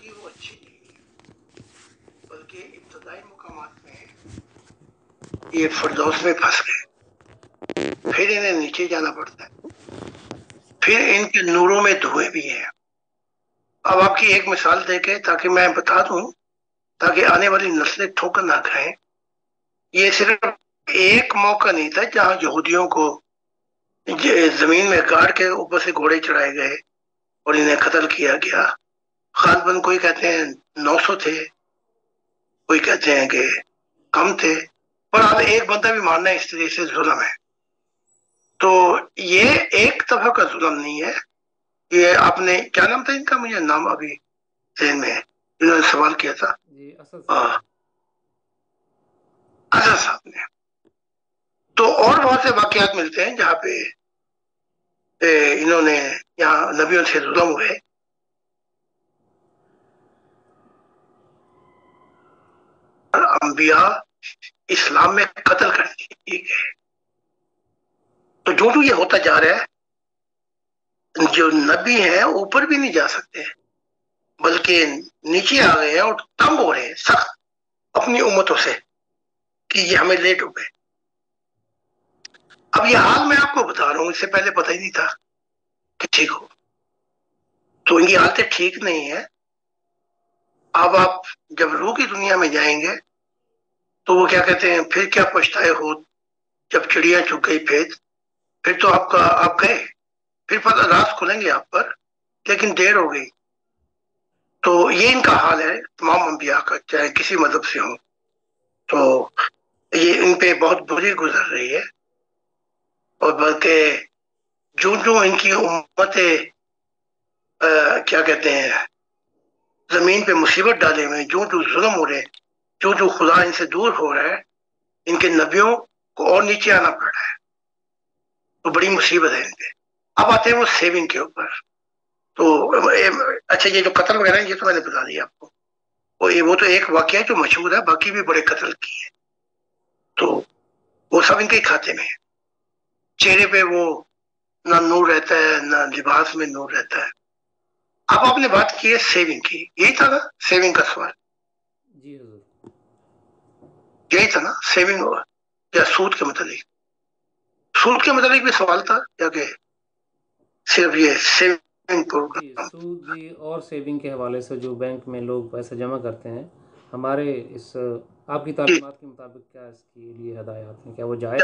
زندگی وہ اچھی نہیں بلکہ ابتدائی مقامات میں یہ فردوس میں پھنس گئے، پھر انہیں نیچے جانا پڑتا ہے، پھر ان کے نوروں میں دھوئے بھی ہیں۔ اب آپ کی ایک مثال دے کے تاکہ میں بتا دوں، تاکہ آنے والی نسلیں ٹھوکر نہ کھائیں، یہ صرف ایک موقع نہیں تھا جہاں یہودیوں کو زمین میں گاڑ کے اوپر سے گھوڑے چڑھائے گئے اور انہیں قتل کیا گیا۔ غالباً کوئی کہتے ہیں 900 تھے، کوئی کہتے ہیں کہ کم تھے، پر اب ایک بندہ بھی ماننا اس طریقے سے ظلم ہے۔ تو یہ ایک طرح کا ظلم نہیں ہے۔ یہ آپ نے کیا نام تھا ان کا، مجھے نام ابھی ذہن میں ہے، انہوں نے سوال کیا تھا، جی اسد صاحب۔ اسد صاحب نے۔ تو اور بہت سے واقعات ملتے ہیں جہاں پہ انہوں نے یہاں نبیوں سے ظلم ہوئے۔ انبیاء اسلام میں قتل کر دیے گئے، تو جو یہ ہوتا جا رہا ہے، جو نبی ہیں اوپر بھی نہیں جا سکتے بلکہ نیچے آ گئے ہیں اور تنگ ہو رہے ہیں سخت اپنی امتوں سے کہ یہ ہمیں لیٹ ہو گئے۔ اب یہ حال میں آپ کو بتا رہا ہوں، اس سے پہلے پتہ ہی نہیں تھا کہ ٹھیک ہو، تو ان کی حالتیں ٹھیک نہیں ہے۔ اب آپ جب روح کی دنیا میں جائیں گے تو وہ کیا کہتے ہیں، پھر کیا پچھتائے ہو جب چڑیاں چگ گئی پھر تو آپ گئے، پھر پتہ راز کھلیں گے آپ پر، لیکن دیر ہو گئی۔ تو یہ ان کا حال ہے تمام انبیاء کا، چاہے کسی مذہب سے ہوں، تو یہ ان پہ بہت بری گزر رہی ہے۔ اور بلکہ جو ان کی امتیں کیا کہتے ہیں زمین پہ مصیبت ڈالے ہوئے، جو ظلم ہو رہے ہیں، جو خدا ان سے دور ہو رہا ہے، ان کے نبیوں کو اور نیچے آنا پڑ رہا ہے، تو بڑی مصیبت ہے ان پہ۔ اب آتے ہیں وہ سیونگ کے اوپر۔ تو اچھا، یہ جو قتل وغیرہ ہے یہ تو میں نے بتا دیا آپ کو، وہ تو ایک واقعہ ہے جو مشہور ہے، باقی بھی بڑے قتل کیے، تو وہ سب ان کے کھاتے میں ہے۔ چہرے پہ وہ نہ نور رہتا ہے، نہ لباس میں نور رہتا ہے۔ اب آپ نے بات کی ہے سیونگ کی، یہی تھا نا سیونگ کا سوال؟ جی حضور، یہی تھا نا سیونگ یا سود کے متعلق؟ سود کے متعلق بھی سوال تھا یا کہ صرف یہ سیونگ جی پروگرام؟ سود جی، اور سیونگ کے حوالے سے جو بینک میں لوگ پیسے جمع کرتے ہیں، ہمارے اس آپ کی جی، تعلیمات کے مطابق کیا اس کے لیے ہدایات ہیں، کیا وہ جائز؟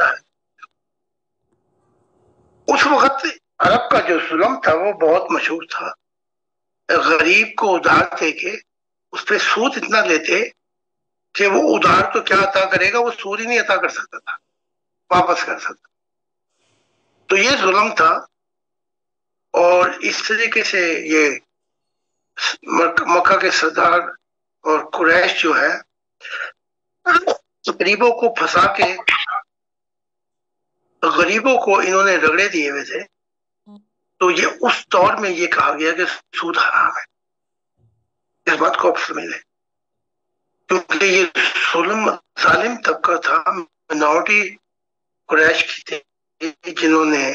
اس وقت عرب کا جو ظلم تھا وہ بہت مشہور تھا۔ غریب کو ادھار دے کے اس پہ سود اتنا لیتے کہ وہ ادھار تو کیا عطا کرے گا، وہ سود ہی نہیں عطا کر سکتا تھا، واپس کر سکتا۔ تو یہ ظلم تھا، اور اس طریقے سے یہ مکہ کے سردار اور قریش جو ہے غریبوں کو پھنسا کے، غریبوں کو انہوں نے رگڑے دیے ہوئے تھے۔ تو یہ اس دور میں یہ کہا گیا کہ سود حرام ہے، اس بات کو آپ سمجھ لیں، کیونکہ یہ ظالم طبقہ تھا، منارٹی قریش کی تھے، جنہوں نے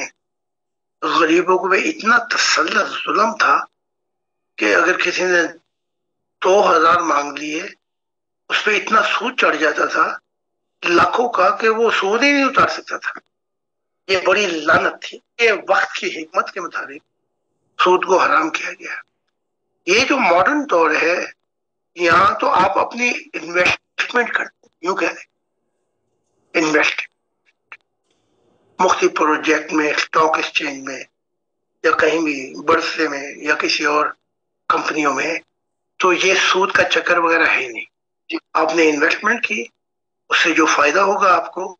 غریبوں کو بھی اتنا تسلط ظلم تھا کہ اگر کسی نے 2000 مانگ لیے اس پہ اتنا سود چڑھ جاتا تھا لاکھوں کا کہ وہ سود ہی نہیں اتار سکتا تھا۔ یہ بڑی لعنت تھی، یہ وقت کی حکمت کے مطابق سود کو حرام کیا گیا۔ یہ جو ماڈرن دور ہے، یہاں تو آپ اپنی انویسٹمنٹ کرتے، یوں کہہ رہے انویسٹ مختلف پروجیکٹ میں، اسٹاک ایکسچینج میں، یا کہیں بھی بورسے میں یا کسی اور کمپنیوں میں، تو یہ سود کا چکر وغیرہ ہے ہی نہیں۔ آپ نے انویسٹمنٹ کی، اس سے جو فائدہ ہوگا آپ کو،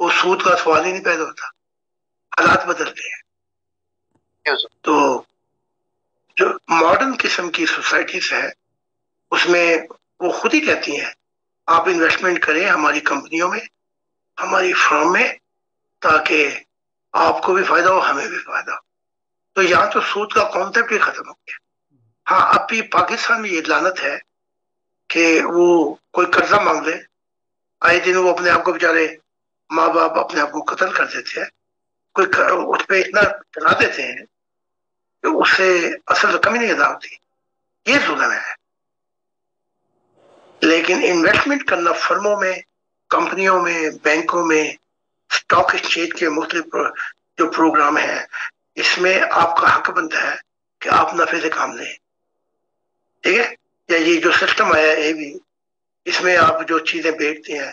وہ سود کا سوال ہی نہیں پیدا ہوتا۔ حالات بدلتے ہیں۔ تو جو ماڈرن قسم کی سوسائٹیز ہے اس میں وہ خود ہی کہتی ہیں آپ انویسٹمنٹ کریں ہماری کمپنیوں میں، ہماری فرم میں، تاکہ آپ کو بھی فائدہ ہو، ہمیں بھی فائدہ ہو۔ تو یہاں تو سود کا کانسیپٹ ہی ختم ہو گیا۔ ہاں، اب بھی پاکستان میں یہ لعنت ہے کہ وہ کوئی قرضہ مانگ لے، آئے دن وہ اپنے آپ کو بےچارے ماں باپ اپنے آپ کو قتل کر دیتے ہیں، کوئی اس پہ اتنا ڈرا دیتے ہیں کہ اس سے اصل رقم ہی نہیں ادا ہوتی۔ یہ ظلم ہے۔ لیکن انویسٹمنٹ کرنا فرموں میں، کمپنیوں میں، بینکوں میں، اسٹاک ایکسچینج کے مختلف جو پروگرام ہیں، اس میں آپ کا حق بنتا ہے کہ آپ نفع سے کام لیں، ٹھیک ہے؟ یا یہ جو سسٹم آیا ہے بھی، اس میں آپ جو چیزیں بیچتے ہیں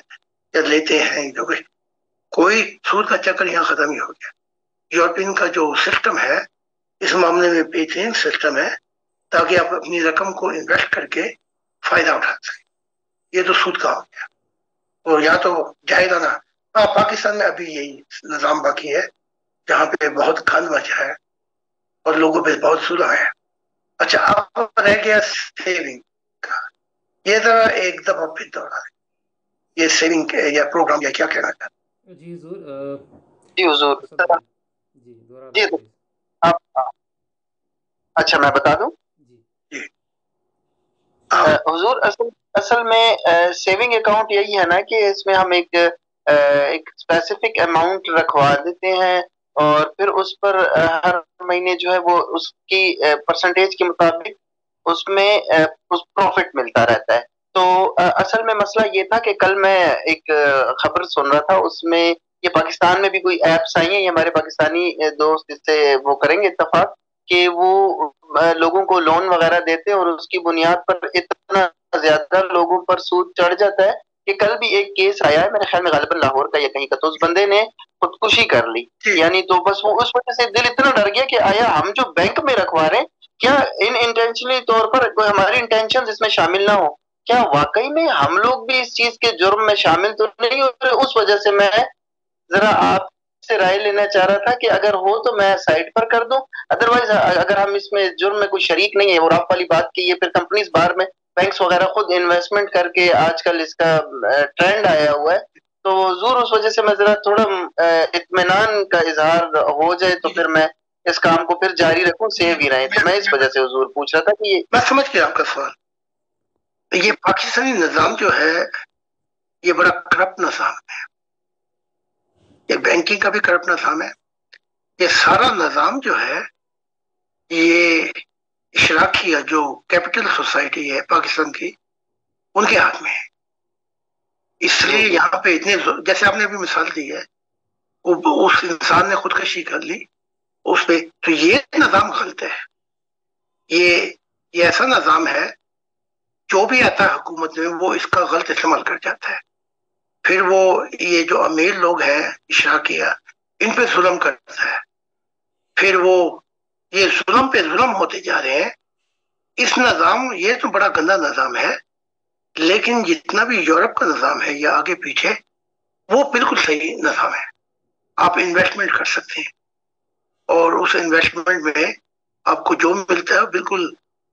یا لیتے ہیں، جو کہ کوئی سود کا چکر یہاں ختم ہی ہو گیا۔ یورپین کا جو سسٹم ہے اس معاملے میں بہترین سسٹم ہے، تاکہ آپ اپنی رقم کو انویسٹ کر کے فائدہ اٹھا سکیں۔ یہ تو سود کا ہو گیا، اور یا تو جائیدانہ۔ پاکستان میں ابھی یہی نظام باقی ہے، جہاں پہ بہت گند مچا ہے اور لوگوں پہ بہت ظلم ہے۔ اچھا، اب رہ گیا سیونگ کا، یہ ذرا ایک دفعہ پھر دوہرا دیں، یہ سیونگ یا پروگرام یا کیا کہنا چاہتے ہیں؟ جی حضور، جی حضور، اسد بھائی، جی دوہرا جی دیں پلیز۔ آپ، اچھا میں بتا دوں جی جی آپ حضور، اصل میں سیونگ اکاؤنٹ یہی ہے نا کہ اس میں ہم ایک اسپیسیفک اماؤنٹ رکھوا دیتے ہیں، اور پھر اس پر ہر مہینے جو ہے وہ اس کی پرسنٹیج کے مطابق اس میں پروفٹ ملتا رہتا ہے۔ تو اصل میں مسئلہ یہ تھا کہ کل میں ایک خبر سن رہا تھا، اس میں یہ پاکستان میں بھی کوئی ایپس آئی ہیں، یہ ہمارے پاکستانی دوست اس سے وہ کریں گے اتفاق کہ وہ لوگوں کو لون وغیرہ دیتے ہیں، اور اس کی بنیاد پر اتنا زیادہ لوگوں پر سود چڑھ جاتا ہے کہ کل بھی ایک کیس آیا ہے میرے خیال میں غالباً لاہور کا یا کہیں کا، تو اس بندے نے خودکشی کر لی۔ جی یعنی تو بس وہ اس وجہ سے دل اتنا ڈر گیا کہ آیا ہم جو بینک میں رکھوا رہے ہیں کیا ان انٹینشنلی طور پر کوئی ہماری انٹینشن اس میں شامل نہ ہو، کیا واقعی میں ہم لوگ بھی اس چیز کے جرم میں شامل تو نہیں ہو رہے؟ اس وجہ سے میں ذرا آپ سے رائے لینا چاہ رہا تھا کہ اگر ہو تو میں سائٹ پر کر دوں، ادروائز اگر ہم اس میں جرم میں کوئی شریک نہیں ہے، اور آپ والی بات کی یہ پھر کمپنیز باہر میں بینکس وغیرہ خود انویسٹمنٹ کر کے آج کل اس کا ٹرینڈ آیا ہوا ہے، تو حضور اس وجہ سے میں ذرا تھوڑا اطمینان کا اظہار ہو جائے تو پھر میں اس کام کو پھر جاری رکھوں، سیو ہی رہیں، تو میں اس وجہ سے حضور پوچھ رہا تھا کہ یہ میں سمجھ گیا آپ کا سوال۔ یہ پاکستانی نظام جو ہے یہ بڑا کرپٹ نظام ہے، یہ بینکنگ کا بھی کرپٹ نظام ہے، یہ سارا نظام جو ہے یہ اشراقیہ جو کیپٹل سوسائٹی ہے پاکستان کی، ان کے ہاتھ میں ہے۔ اس لیے یہاں پہ اتنے جیسے آپ نے ابھی مثال دی ہے، اس انسان نے خودکشی کر لی اس پہ، تو یہ نظام غلط ہے۔ یہ ایسا نظام ہے، جو بھی آتا ہے حکومت میں وہ اس کا غلط استعمال کر جاتا ہے، پھر وہ یہ جو امیر لوگ ہیں اشراقیہ ان پہ ظلم کرتا ہے، پھر وہ یہ ظلم پہ ظلم ہوتے جا رہے ہیں۔ اس نظام، یہ تو بڑا گندا نظام ہے، لیکن جتنا بھی یورپ کا نظام ہے یا آگے پیچھے، وہ بالکل صحیح نظام ہے۔ آپ انویسٹمنٹ کر سکتے ہیں، اور اس انویسٹمنٹ میں آپ کو جو ملتا ہے بالکل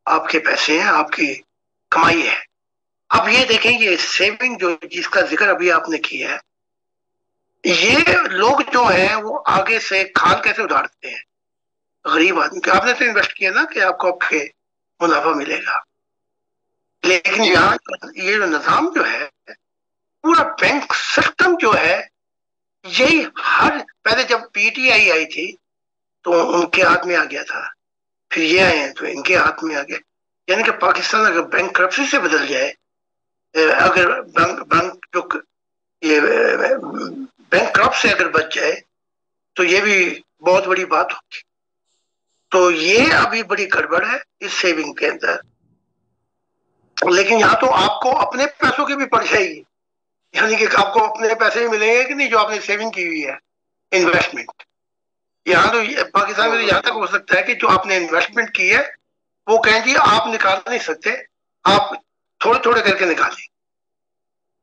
آپ کے پیسے ہیں، آپ کی کمائی ہے۔ اب یہ دیکھیں کہ سیونگ جو جس کا ذکر ابھی آپ نے کیا ہے، یہ لوگ جو ہیں وہ آگے سے کھال کیسے ادھارتے ہیں؟ غریب آدمی کہ آپ نے تو انویسٹ کیا نا کہ آپ کو آپ کے منافع ملے گا، لیکن یہاں یہ جو نظام جو ہے پورا بینک سسٹم جو ہے، یہی ہر پہلے جب پی ٹی آئی آئی تھی تو ان کے ہاتھ میں آ گیا تھا، پھر یہ آئے ہیں تو ان کے ہاتھ میں آ گیا۔ یعنی کہ پاکستان اگر بینک کرپسی سے بدل جائے، اگر بینک جو یہ بینک کرپٹ سے اگر بچ جائے تو یہ بھی بہت بڑی بات ہوگی۔ تو یہ ابھی بڑی گڑبڑ ہے اس سیونگ کے اندر، لیکن یہاں تو آپ کو اپنے پیسوں کی بھی پڑ جائے گی، یعنی کہ آپ کو اپنے پیسے بھی ملیں گے کہ نہیں جو آپ نے سیونگ کی ہوئی ہے، انویسٹمنٹ۔ یہاں تو پاکستان میں تو یہاں تک ہو سکتا ہے کہ جو آپ نے انویسٹمنٹ کی ہے وہ کہیں جی آپ نکال نہیں سکتے، آپ تھوڑے تھوڑے کر کے نکالیں،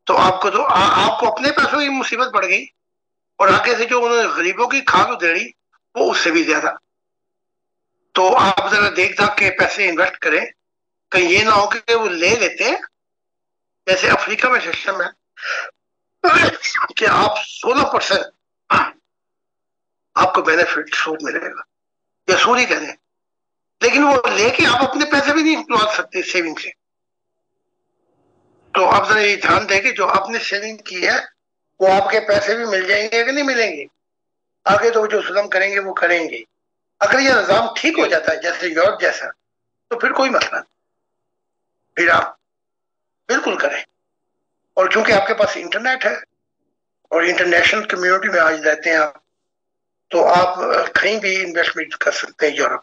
تو آپ کو اپنے پیسوں کی مصیبت پڑ گئی، اور آگے سے جو انہوں نے غریبوں کی کھاد ادھیڑی وہ اس سے بھی زیادہ۔ تو آپ ذرا دیکھ داکھ کے پیسے انویسٹ کریں، کہیں یہ نہ ہو کہ وہ لے لیتے ہیں، جیسے افریقہ میں سسٹم ہے کہ آپ 16% آپ کو بینیفٹ سود ملے گا، یا سود ہی کہہ دیں، لیکن وہ لے کے آپ اپنے پیسے بھی نہیں نکال سکتے سیونگ سے۔ تو آپ ذرا یہ دھیان دیں کہ جو آپ نے سیونگ کی ہے وہ آپ کے پیسے بھی مل جائیں گے کہ نہیں ملیں گے، آگے تو جو ظلم کریں گے وہ کریں گے۔ اگر یہ نظام ٹھیک ہو جاتا ہے جیسے یورپ جیسا، تو پھر کوئی مسئلہ نہیں، پھر آپ بالکل کریں۔ اور چونکہ آپ کے پاس انٹرنیٹ ہے اور انٹرنیشنل کمیونٹی میں آج رہتے ہیں آپ، تو آپ کہیں بھی انویسٹمنٹ کر سکتے ہیں یورپ.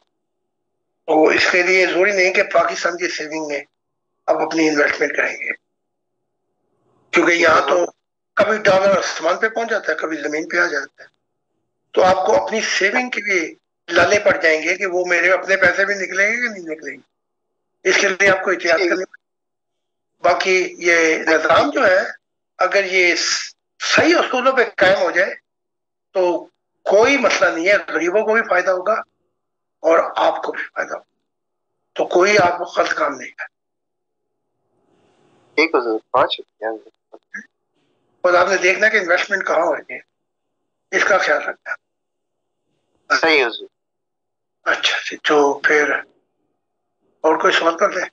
تو اس کے لیے ضروری نہیں کہ پاکستان کی سیونگ میں آپ اپنی انویسٹمنٹ کریں گے، کیونکہ یہاں تو کبھی ڈالر آسمان پہ پہنچ جاتا ہے، کبھی زمین پہ آ جاتا ہے. تو آپ کو اپنی سیونگ کے لیے لالے پڑ جائیں گے کہ وہ میرے اپنے پیسے بھی نکلیں گے کہ نہیں نکلیں گے. اس کے لیے آپ کو احتیاط کرنی پڑے. باقی یہ نظام جو ہے اگر یہ صحیح اصولوں پہ قائم ہو جائے تو کوئی مسئلہ نہیں ہے، غریبوں کو بھی فائدہ ہوگا اور آپ کو بھی فائدہ ہوگا. تو کوئی آپ کو غلط کام نہیں ہے. ٹھیک ہے سر، بہت شکریہ. اور آپ نے دیکھنا کہ انویسٹمنٹ کہاں ہو رہی ہے، اس کا خیال رکھنا. صحیح ہے سر. اچھا جی، تو پھر اور کوئی سوال کر لیں؟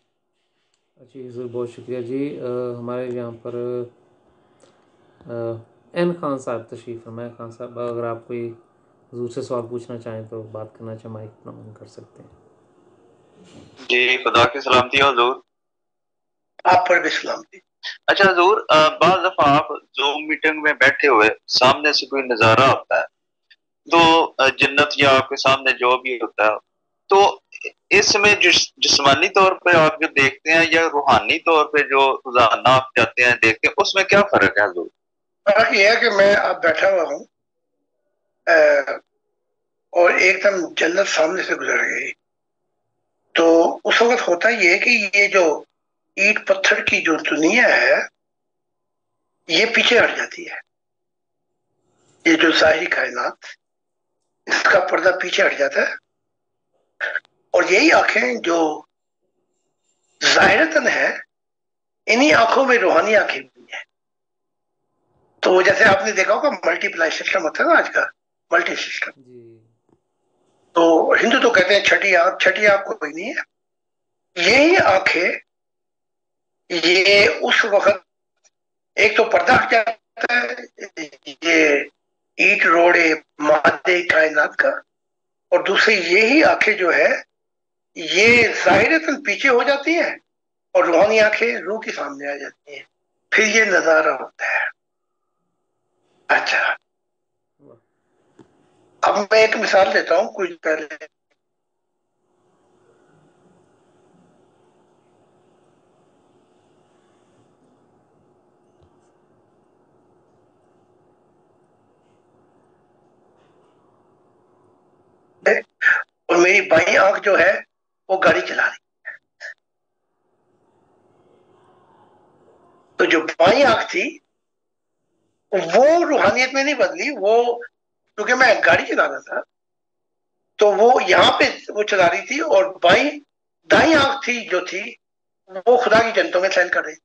جی سر، بہت شکریہ جی. ہمارے یہاں پر این خان صاحب تشریف فرمائے. خان صاحب، اگر آپ کوئی حضور سے سوال پوچھنا چاہیں تو بات کرنا چاہیں، مائک اپنا آن کر سکتے ہیں. جی، خدا کی سلامتی حضور. آپ پر بھی سلامتی. اچھا حضور، بعض دفعہ آپ زوم میٹنگ میں بیٹھے ہوئے سامنے سے کوئی نظارہ ہوتا ہے تو جنت یا آپ کے سامنے جو بھی ہوتا ہے، تو اس میں جسمانی طور پہ آپ جو دیکھتے ہیں یا روحانی طور پہ جو روزانہ آپ جاتے ہیں دیکھتے ہیں، اس میں کیا فرق ہے حضور؟ فرق یہ ہے کہ میں اب بیٹھا ہوا ہوں اور ایک دم جنت سامنے سے گزر گئی، تو اس وقت ہوتا یہ ہے کہ یہ جو اینٹ پتھر کی جو دنیا ہے یہ پیچھے ہٹ جاتی ہے. یہ جو ظاہری کائنات، اس کا پردہ پیچھے ہٹ جاتا ہے، اور یہی آنکھیں جو ظاہرتاً ہے، انہی آنکھوں میں روحانی آنکھیں بھی ہیں. تو جیسے آپ نے دیکھا ہوگا ملٹی پلائی سسٹم ہوتا ہے نا آج کا، ملٹی سسٹم. جی تو ہندو تو کہتے ہیں چھٹی آنکھ کوئی نہیں ہے. یہی آنکھیں یہ اس وقت ایک تو پردہ ہٹ جاتا ہے، یہ اینٹ روڑے مادے کائنات کا، اور دوسری یہی آنکھیں جو ہے یہ ظاہرتاً پیچھے ہو جاتی ہیں اور روحانی آنکھیں روح کے سامنے آ جاتی ہیں. پھر یہ نظارہ ہوتا ہے. اچھا، اب میں ایک مثال دیتا ہوں. کچھ پہلے اور میری بائیں آنکھ جو ہے وہ گاڑی چلا رہی. تو جو بائیں آنکھ تھی وہ روحانیت میں نہیں بدلی، وہ کیونکہ میں گاڑی چلا رہا تھا تو وہ یہاں پہ وہ چلا رہی تھی، اور دائیں آنکھ تھی جو تھی وہ خدا کی جنتوں میں سیل کر رہی.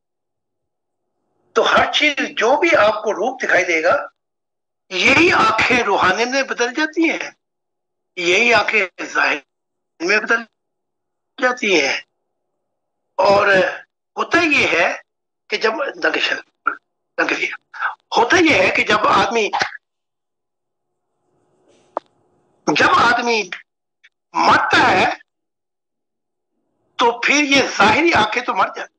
تو ہر چیز جو بھی آپ کو روپ دکھائی دے گا، یہی آنکھیں روحانیت میں بدل جاتی ہیں، یہی آنکھیں ظاہر میں بدل جاتی ہیں. اور ہوتا یہ ہے کہ ہوتا یہ ہے کہ جب آدمی مرتا ہے تو پھر یہ ظاہری آنکھیں تو مر جاتی.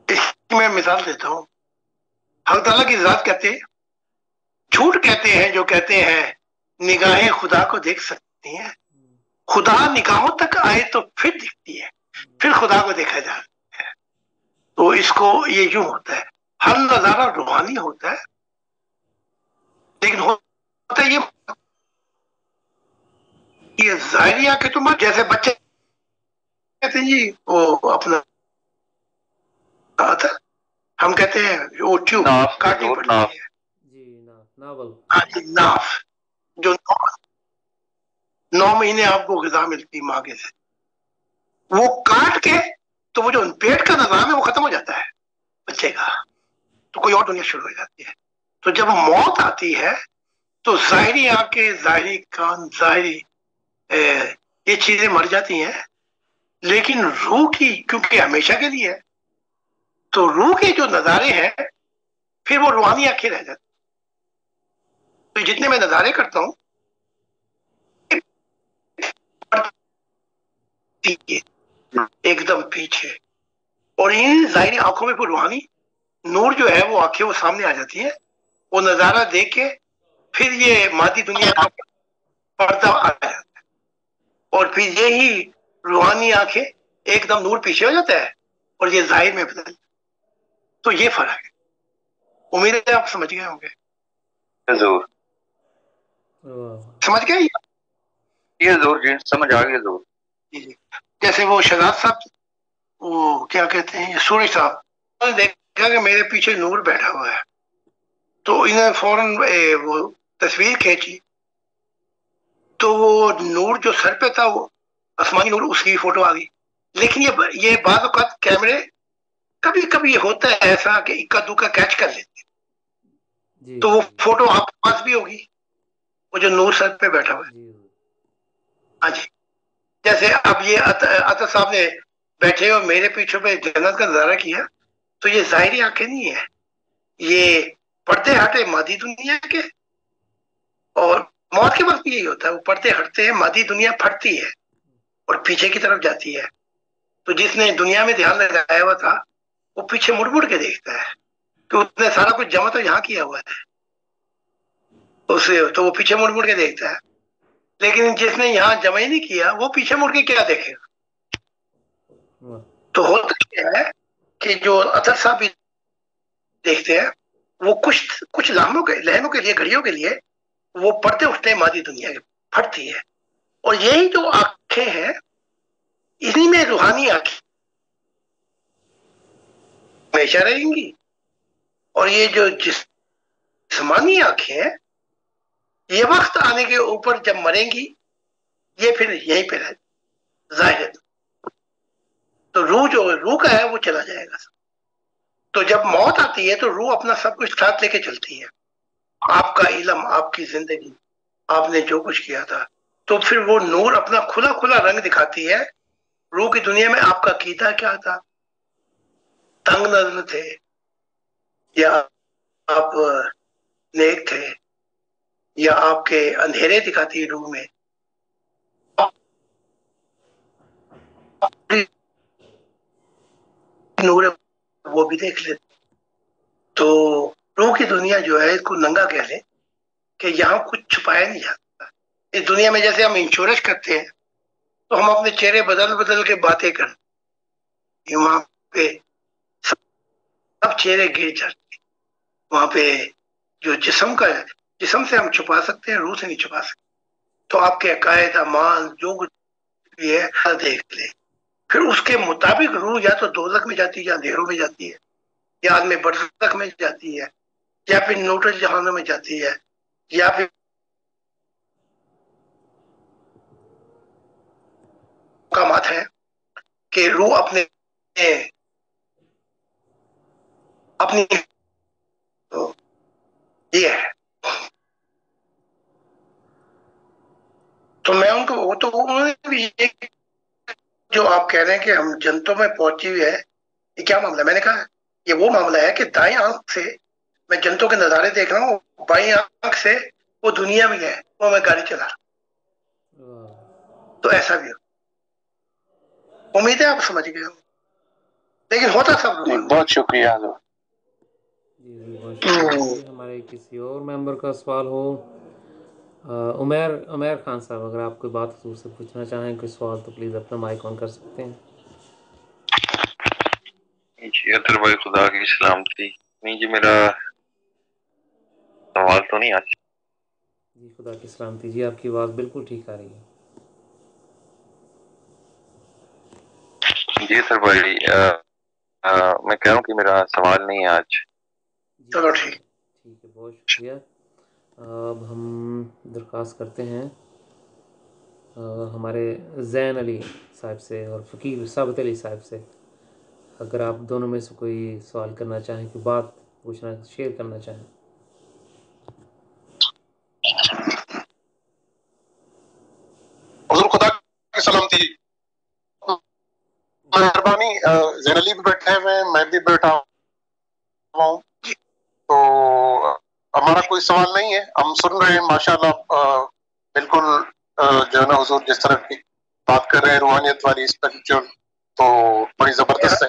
اس کی میں مثال دیتا ہوں. حق تعالیٰ کی ذات کہتے ہیں، جھوٹ کہتے ہیں جو کہتے ہیں نگاہیں خدا کو دیکھ سکتی ہیں. خدا نگاہوں تک آئے تو پھر دکھتی ہے، پھر خدا کو دیکھا جاتا ہے. تو اس کو یہ یوں ہوتا ہے، ہر نظارہ روحانی ہوتا ہے، لیکن ہوتا یہ ظاہری آنکھیں تو مر، جیسے بچے کہتے ہیں جی وہ اپنا تھا، ہم کہتے ہیں وہ ٹیوب کاٹنی پڑتی ہے. جی ناول. ہاں جی، ناف جو 9 مہینے آپ کو غذا ملتی ماں کے سے، وہ کاٹ کے تو وہ جو پیٹ کا نظام ہے وہ ختم ہو جاتا ہے بچے کا، تو کوئی اور دنیا شروع ہو جاتی ہے. تو جب موت آتی ہے تو ظاہری آنکھیں، ظاہری کان، ظاہری یہ چیزیں مر جاتی ہیں، لیکن روح کی کیونکہ ہمیشہ کے لیے ہے، تو روح کے جو نظارے ہیں پھر وہ روحانی آنکھیں رہ جاتی. تو جتنے میں نظارے کرتا ہوں ایک دم پیچھے اور ان ظاہری آنکھوں میں پھر روحانی نور جو ہے وہ آنکھیں وہ سامنے آ جاتی ہے، وہ نظارہ دیکھ کے پھر یہ مادی دنیا کا پردہ آ جاتا ہے، اور پھر یہی روحانی آنکھیں ایک دم نور پیچھے ہو جاتا ہے اور یہ ظاہر میں بدل. تو یہ فرق ہے. امید ہے آپ سمجھ گئے ہوں گے. ضرور سمجھ گئے؟ یہ ضرور جی سمجھ آ گیا ضرور. جی جیسے وہ شہزاد صاحب وہ کیا کہتے ہیں سورج صاحب، انہوں نے دیکھا کہ میرے پیچھے نور بیٹھا ہوا ہے تو انہوں نے فوراً وہ تصویر کھینچی، تو وہ نور جو سر پہ تھا وہ آسمانی نور، اس کی فوٹو آ گئی. لیکن یہ بعض اوقات کیمرے کبھی کبھی ہوتا ہے ایسا کہ اکا دکا کیچ کر لیتے، تو وہ فوٹو آپ کے پاس بھی ہوگی، وہ جو نور سر پہ بیٹھا ہوا ہے. ہاں جی، جیسے اب یہ عطا صاحب نے بیٹھے اور میرے پیچھے پہ جنت کا نظارہ کیا، تو یہ ظاہری آنکھیں نہیں ہے، یہ پردے ہٹے مادی دنیا کے. اور موت کے وقت بھی یہی ہوتا ہے، وہ پردے ہٹتے ہیں، مادی دنیا پھٹتی ہے اور پیچھے کی طرف جاتی ہے. تو جس نے دنیا میں دھیان لگایا ہوا تھا وہ پیچھے مڑ مڑ کے دیکھتا ہے کہ اس نے سارا کچھ جمع تو یہاں کیا ہوا ہے اسے، تو وہ پیچھے مڑ مڑ کے دیکھتا ہے. لیکن جس نے یہاں جمع ہی نہیں کیا وہ پیچھے مڑ کے کیا دیکھے گا؟ تو ہوتا کیا ہے کہ جو اطہر صاحب بھی دیکھتے ہیں وہ کچھ لہنوں کے لیے، گھڑیوں کے لیے وہ پڑھتے اٹھتے ہیں مادی دنیا کے، پھٹتی ہے. اور یہی جو آنکھیں ہیں انہی میں روحانی آنکھیں ہمیشہ رہیں گی، اور یہ جو جسمانی آنکھیں ہیں یہ وقت آنے کے اوپر جب مریں گی یہ پھر یہیں پہ رہ ظاہر. تو روح کا ہے وہ چلا جائے گا. تو جب موت آتی ہے تو روح اپنا سب کچھ ساتھ لے کے چلتی ہے، آپ کا علم، آپ کی زندگی، آپ نے جو کچھ کیا تھا. تو پھر وہ نور اپنا کھلا کھلا رنگ دکھاتی ہے. روح کی دنیا میں آپ کا عقیدہ کیا تھا، تنگ نظر تھے یا آپ نیک تھے، یا آپ کے اندھیرے دکھاتی ہے روح میں، نور وہ بھی دیکھ لیتے. تو روح کی دنیا جو ہے اس کو ننگا کہہ لیں کہ یہاں کچھ چھپایا نہیں جاتا. اس دنیا میں جیسے ہم انشورنس کرتے ہیں تو ہم اپنے چہرے بدل بدل کے باتیں کرتے، وہاں پہ سب چہرے گر جاتے. وہاں پہ جو جسم سے ہم چھپا سکتے ہیں، روح سے نہیں چھپا سکتے. تو آپ کے عقائد، اعمال، جو کچھ بھی ہے دیکھ لیں، پھر اس کے مطابق روح یا تو دوزخ میں جاتی ہے یا اندھیروں میں جاتی ہے، یا عالم برزخ میں جاتی ہے، یا پھر نوٹل جہانوں میں جاتی ہے، یا پھر مقامات ہیں کہ روح اپنی یہ ہے. تو میں ان کو وہ تو انہوں نے بھی یہ جو آپ کہہ رہے ہیں کہ ہم جنتوں میں پہنچی ہوئی ہے، یہ کیا معاملہ ہے؟ میں نے کہا یہ وہ معاملہ ہے کہ دائیں آنکھ سے میں جنتوں کے نظارے دیکھ رہا ہوں، بائیں آنکھ سے وہ دنیا میں ہے، وہ میں گاڑی چلا رہا ہوں. تو ایسا بھی ہو، امید ہے آپ سمجھ گئے ہو، لیکن ہوتا سب لوگ. بہت شکریہ. جی ہمارے کسی اور ممبر کا سوال ہو؟ عمیر خان صاحب، اگر آپ کوئی بات حضور سے پوچھنا چاہیں کوئی سوال تو پلیز اپنا مائک آن کر سکتے ہیں. جی عطر بھائی خدا کی سلامتی. نہیں جی میرا سوال تو نہیں آج. جی خدا کی سلامتی. جی آپ کی آواز بالکل ٹھیک آ رہی ہے. جی عطر بھائی میں کہہ رہا ہوں کہ میرا سوال نہیں ہے آج. چلو ٹھیک ہے، بہت شکریہ. اب ہم درخواست کرتے ہیں ہمارے زین علی صاحب سے اور فقیر ثابت علی صاحب سے، اگر آپ دونوں میں سے کوئی سوال کرنا چاہیں، کوئی بات پوچھنا شیئر کرنا چاہیں. حضور خدا کی سلامتی. مہربانی، زین علی بھی بیٹھے ہوئے ہیں، میں بھی بیٹھا ہوں، تو ہمارا کوئی سوال نہیں ہے، ہم سن رہے ہیں ماشاءاللہ. بالکل جو ہے نا حضور جس طرح کی بات کر رہے ہیں روحانیت والی، اسپرچل، تو بڑی زبردست ہے.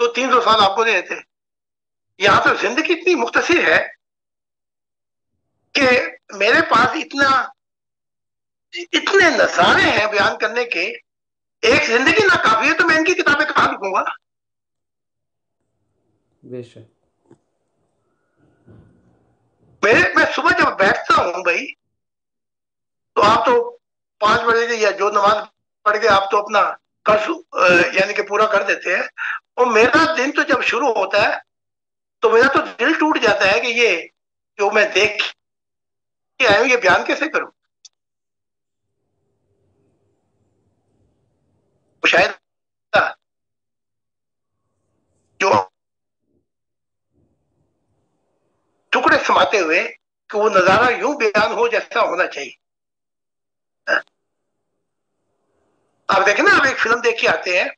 تو 300 سال آپ کو دے دیتے. یہاں تو زندگی اتنی مختصر ہے کہ میرے پاس اتنے نظارے ہیں بیان کرنے کے، ایک زندگی نہ کافی ہے تو میں ان کی کتابیں کہاں لکھوں گا؟ بے شک. میں صبح جب بیٹھتا ہوں بھائی، تو آپ تو 5 بجے یا جو نماز پڑھ کے آپ تو اپنا قرض یعنی کہ پورا کر دیتے ہیں، اور میرا دن تو جب شروع ہوتا ہے تو میرا تو دل ٹوٹ جاتا ہے کہ یہ جو میں دیکھ کے آیا ہوں یہ بیان کیسے کروں. شاید جو ٹکڑے سماتے ہوئے کہ وہ نظارہ یوں بیان ہو جیسا ہونا چاہیے. آپ دیکھیں نا، آپ ایک فلم دیکھ کے آتے ہیں،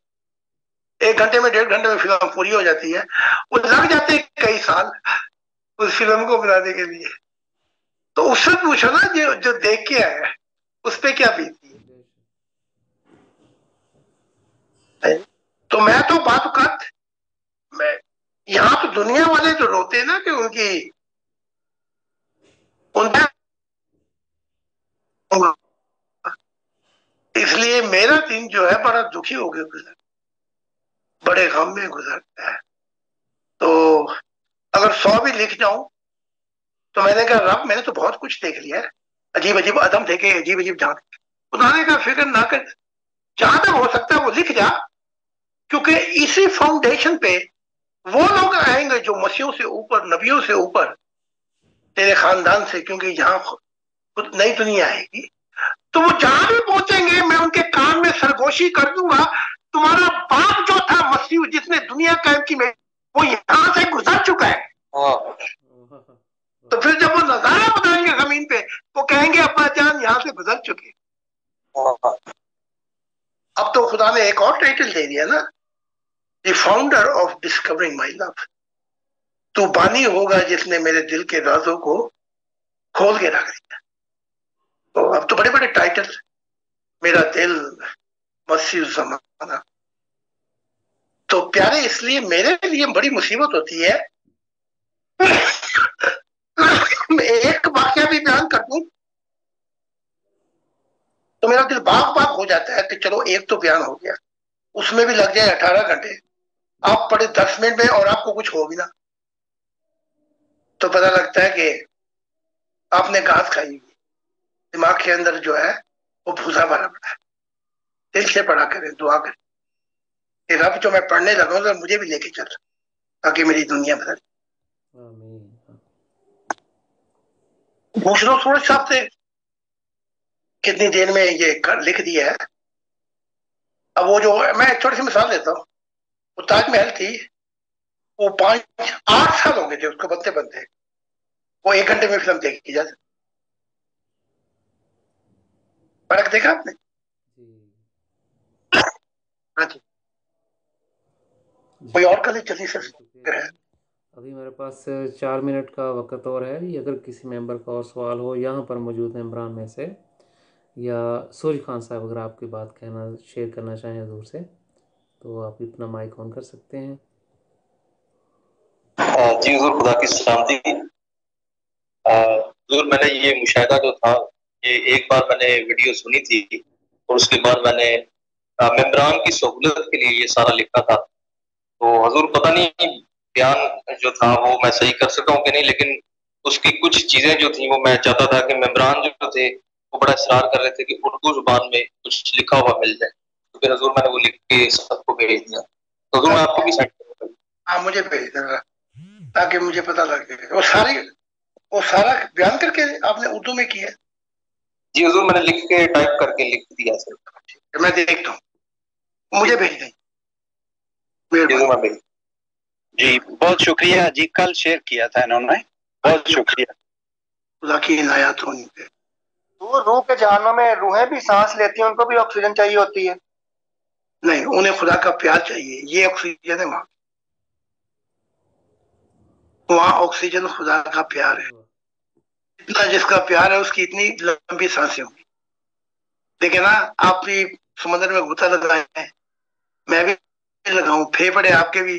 1 گھنٹے میں 1.5 گھنٹے میں فلم پوری ہو جاتی ہے، وہ لگ جاتے ہیں کئی سال اس فلم کو بنانے کے لیے. تو اس سے پوچھو نا جو دیکھ کے آیا ہے اس پہ کیا بیتی ہے. تو میں تو بات اوقات میں یہاں تو دنیا والے جو روتے ہیں نا کہ ان پہ، اس لیے میرا دن جو ہے بڑا دکھی ہو گیا گزر، بڑے غم میں گزرتا ہے. تو اگر 100 بھی لکھ جاؤں تو میں نے کہا رب میں نے تو بہت کچھ دیکھ لیا ہے، عجیب عجیب عدم دیکھے، عجیب عجیب جان. خدا نے کہا فکر نہ کر، جہاں تک ہو سکتا ہے وہ لکھ جا، کیونکہ اسی فاؤنڈیشن پہ وہ لوگ آئیں گے جو مسیحوں سے اوپر، نبیوں سے اوپر، تیرے خاندان سے، کیونکہ یہاں خود نئی دنیا آئے گی. تو وہ جہاں بھی پہنچیں گے میں ان کے کان میں سرگوشی کر دوں گا، تمہارا باپ جو تھا مسیح جس نے دنیا قائم کی میں وہ یہاں سے گزر چکا ہے. تو پھر جب وہ نظارہ بتائیں گے زمین پہ، وہ کہیں گے ابا جان یہاں سے گزر چکے. اب تو خدا نے ایک اور ٹائٹل دے دیا نا، دی فاؤنڈر آف ڈسکورنگ مائی لو. تو بانی ہوگا جس نے میرے دل کے رازوں کو کھول کے رکھ دیا. تو اب تو بڑے بڑے ٹائٹل، میرا دل، مسیح زمانہ. تو پیارے اس لیے میرے لیے بڑی مصیبت ہوتی ہے میں ایک واقعہ بھی بیان کر دوں تو میرا دل باغ باغ ہو جاتا ہے کہ چلو ایک تو بیان ہو گیا، اس میں بھی لگ جائے 18 گھنٹے، آپ پڑھے 10 منٹ میں اور آپ کو کچھ ہو بھی نہ تو پتہ لگتا ہے کہ آپ نے گھاس کھائی ہوئی، دماغ کے اندر جو ہے وہ بھوسا بھرا پڑا ہے. دل سے پڑھا کریں، دعا کریں کہ رب جو میں پڑھنے لگا ہوں تو مجھے بھی لے کے چل تاکہ میری دنیا بدل. پوچھ لو سورج صاحب سے کتنی دیر میں یہ لکھ دیا ہے. اب وہ جو میں ایک چھوٹی سی مثال دیتا ہوں، وہ تاج محل تھی، وہ 8 سال ہو گئے تھے اس کو بنتے بنتے، وہ 1 گھنٹے میں فلم دیکھی جا سکتی. فرق دیکھا آپ نے؟ ہاں جی. کوئی اور کل جلدی سے ہے؟ ابھی میرے پاس 4 منٹ کا وقت اور ہے. اگر کسی ممبر کا اور سوال ہو یہاں پر موجود ممبران میں سے، یا سورج خان صاحب اگر آپ کی بات کہنا شیئر کرنا چاہیں حضور سے تو آپ اپنا مائک آن کر سکتے ہیں. جی حضور خدا کی سلامتی. حضور میں نے یہ مشاہدہ جو تھا یہ ایک بار میں نے ویڈیو سنی تھی اور اس کے بعد میں نے ممبران کی سہولت کے لیے یہ سارا لکھا تھا. تو حضور پتہ نہیں بیان جو تھا وہ میں صحیح کر سکا ہوں کہ نہیں، لیکن اس کی کچھ چیزیں جو تھیں وہ میں چاہتا تھا کہ ممبران جو تھے وہ بڑا اصرار کر رہے تھے کہ اردو زبان میں کچھ لکھا ہوا مل جائے. تو پھر حضور میں نے وہ لکھ کے سب کو بھیج دیا. تو حضور میں آپ کو بھی سینڈ کروں گا. ہاں مجھے بھیج دینا تاکہ مجھے پتہ لگ جائے. وہ سارا بیان کر کے آپ نے اردو میں کیا؟ جی حضور میں نے لکھ کے ٹائپ کر کے لکھ دیا سر. میں دیکھتا ہوں، مجھے بھیج دیں. جی بہت شکریہ جی، کل شیئر کیا تھا انہوں نے، بہت شکریہ. خدا کی عنایت ہونی پہ. تو روح کے جہانوں میں روحیں بھی سانس لیتی ہیں، ان کو بھی آکسیجن چاہیے ہوتی ہے؟ نہیں، انہیں خدا کا پیار چاہیے. یہ آکسیجن ہے وہاں آکسیجن خدا کا پیار ہے. اتنا جس کا پیار ہے اس کی اتنی لمبی سانسیں ہوں گی. دیکھیں نا، آپ بھی سمندر میں غوطہ لگائے ہیں، میں بھی لگاؤں، پھیپھڑے آپ کے بھی